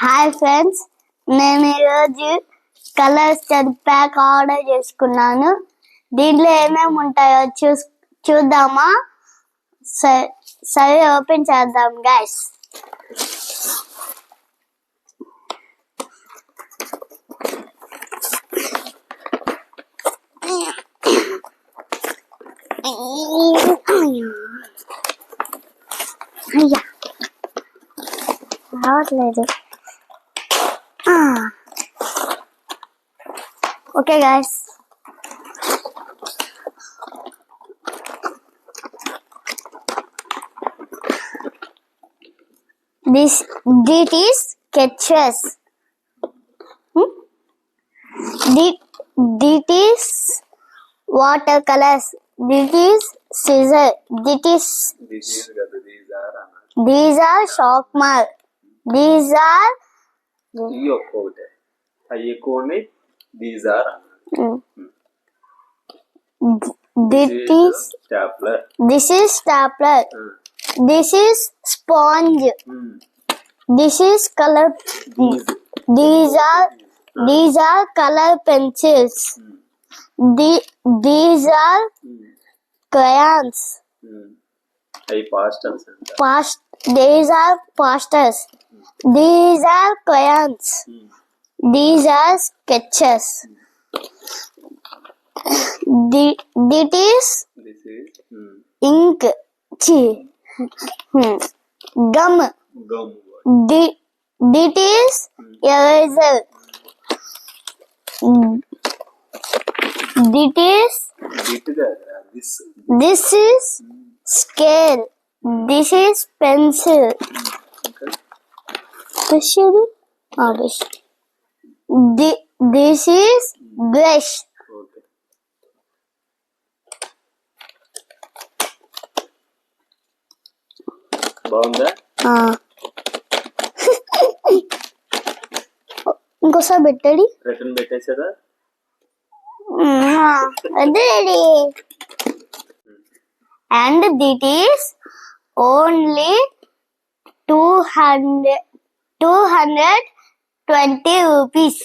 Hi friends, నేను ఈరోజు colours pack order చేసుకున్నాను. దీంట్లో ఏమేమి ఉంటాయో చూద్దామా? సరే ఓపెన్ చేద్దాం గైస్. అయ్యా రావట్లేదు. Okay guys, this is sketches. This is watercolors. This is scissor. These are chalk mark. These are these are this is stapler. This is stapler. This is sponge. This is color. These are color pencils. These are crayons. These are pastels. These are crayons. These are sketches. This is ink. Gum. This is eraser. This is scale. This is pencil. This is brush. బాగుందా? ఇంకోసారి పెట్టండి. Return పెట్టేసారా? అదే. And this is only 220 rupees.